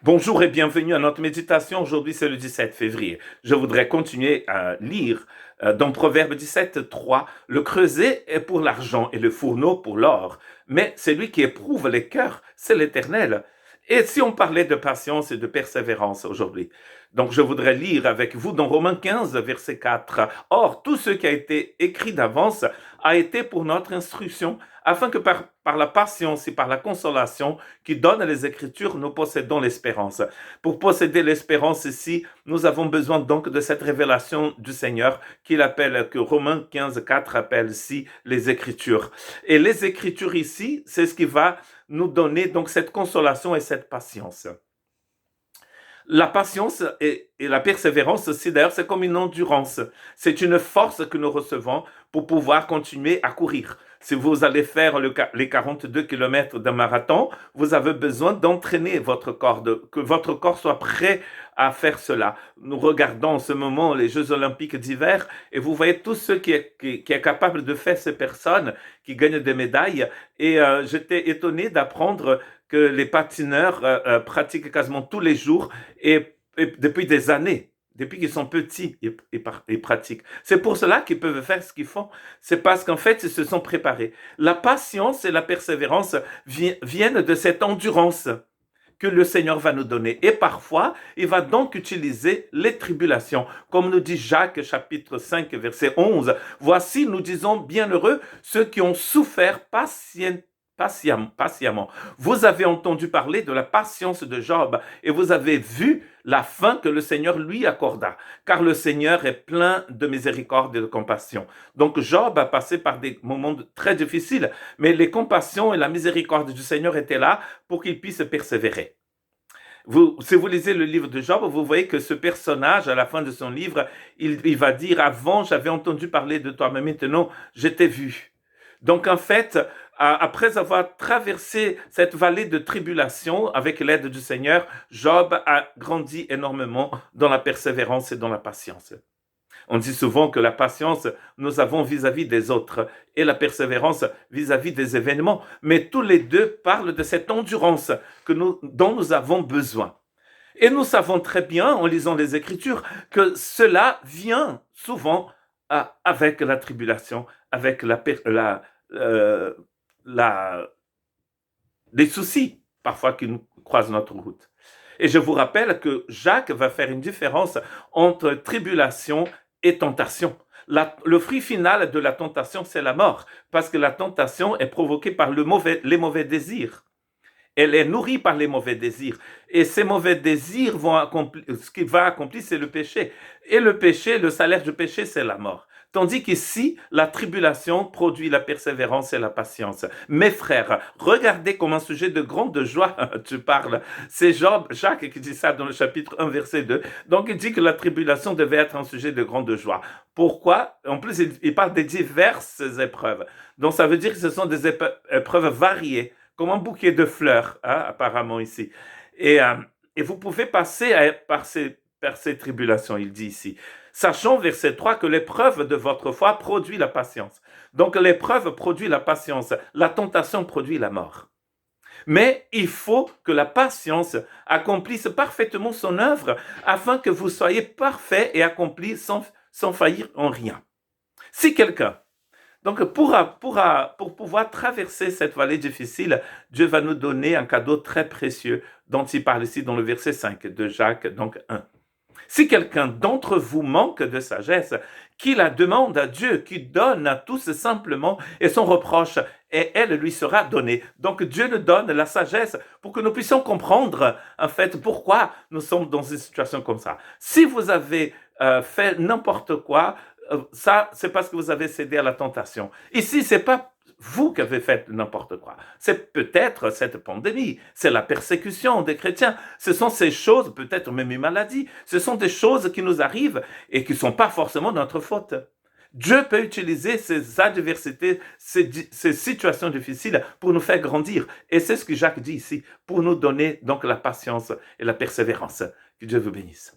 Bonjour et bienvenue à notre méditation. Aujourd'hui, c'est le 17 février. Je voudrais continuer à lire dans Proverbe 17, 3. Le creuset est pour l'argent et le fourneau pour l'or, mais celui qui éprouve les cœurs, c'est l'Éternel. Et si on parlait de patience et de persévérance aujourd'hui? Donc, je voudrais lire avec vous dans Romains 15, verset 4. Or, tout ce qui a été écrit d'avance a été pour notre instruction, afin que par la patience et par la consolation qui donne les Écritures, nous possédons l'espérance. Pour posséder l'espérance ici, nous avons besoin donc de cette révélation du Seigneur qu'il appelle, que Romains 15, 4 appelle ici les Écritures. Et les Écritures ici, c'est ce qui va nous donner donc cette consolation et cette patience. La patience et la persévérance aussi, d'ailleurs, c'est comme une endurance. C'est une force que nous recevons pour pouvoir continuer à courir. Si vous allez faire les 42 km d'un marathon, vous avez besoin d'entraîner votre corps, que votre corps soit prêt à faire cela. Nous regardons en ce moment les Jeux olympiques d'hiver et vous voyez tous ceux qui est capable de faire ces personnes qui gagnent des médailles. Et j'étais étonné d'apprendre que les patineurs pratiquent quasiment tous les jours et depuis des années. Depuis qu'ils sont petits, ils pratiquent. C'est pour cela qu'ils peuvent faire ce qu'ils font. C'est parce qu'en fait, ils se sont préparés. La patience et la persévérance viennent de cette endurance que le Seigneur va nous donner. Et parfois, il va donc utiliser les tribulations. Comme nous dit Jacques, chapitre 5, verset 11. Voici, nous disons, bienheureux ceux qui ont souffert patiemment. Vous avez entendu parler de la patience de Job et vous avez vu la fin que le Seigneur lui accorda, car le Seigneur est plein de miséricorde et de compassion. Donc Job a passé par des moments très difficiles, mais les compassions et la miséricorde du Seigneur étaient là pour qu'il puisse persévérer. Si vous lisez le livre de Job, vous voyez que ce personnage, à la fin de son livre, il va dire, avant j'avais entendu parler de toi, mais maintenant je t'ai vu. Donc en fait, après avoir traversé cette vallée de tribulation avec l'aide du Seigneur, Job a grandi énormément dans la persévérance et dans la patience. On dit souvent que la patience, nous avons vis-à-vis des autres et la persévérance vis-à-vis des événements. Mais tous les deux parlent de cette endurance dont nous avons besoin. Et nous savons très bien, en lisant les Écritures, que cela vient souvent avec la tribulation, avec les soucis parfois qui nous croisent notre route. Et je vous rappelle que Jacques va faire une différence entre tribulation et tentation. Le fruit final de la tentation, c'est la mort, parce que la tentation est provoquée par les mauvais désirs. Elle est nourrie par les mauvais désirs. Et ces mauvais désirs vont accomplir, ce qui va accomplir, c'est le péché. Et le péché, le salaire du péché, c'est la mort. Tandis qu'ici, la tribulation produit la persévérance et la patience. Mes frères, regardez comme un sujet de grande joie tu parles. C'est Jacques qui dit ça dans le chapitre 1, verset 2. Donc, il dit que la tribulation devait être un sujet de grande joie. Pourquoi? En plus, il parle des diverses épreuves. Donc, ça veut dire que ce sont des épreuves variées, comme un bouquet de fleurs, apparemment ici. Et vous pouvez passer par ces tribulations, il dit ici. Sachant, verset 3, que l'épreuve de votre foi produit la patience. Donc l'épreuve produit la patience, la tentation produit la mort. Mais il faut que la patience accomplisse parfaitement son œuvre afin que vous soyez parfaits et accomplis sans faillir en rien. Si quelqu'un, donc pour pouvoir traverser cette vallée difficile, Dieu va nous donner un cadeau très précieux dont il parle ici dans le verset 5 de Jacques, donc 1. Si quelqu'un d'entre vous manque de sagesse, qu'il la demande à Dieu, qui donne à tous simplement, et son reproche, et elle lui sera donnée. Donc Dieu nous donne la sagesse pour que nous puissions comprendre, en fait, pourquoi nous sommes dans une situation comme ça. Si vous avez fait n'importe quoi, ça, c'est parce que vous avez cédé à la tentation. Ici, c'est pas vous qui avez fait n'importe quoi. C'est peut-être cette pandémie, c'est la persécution des chrétiens. Ce sont ces choses, peut-être même une maladie, ce sont des choses qui nous arrivent et qui ne sont pas forcément notre faute. Dieu peut utiliser ces adversités, ces situations difficiles pour nous faire grandir. Et c'est ce que Jacques dit ici, pour nous donner donc la patience et la persévérance. Que Dieu vous bénisse.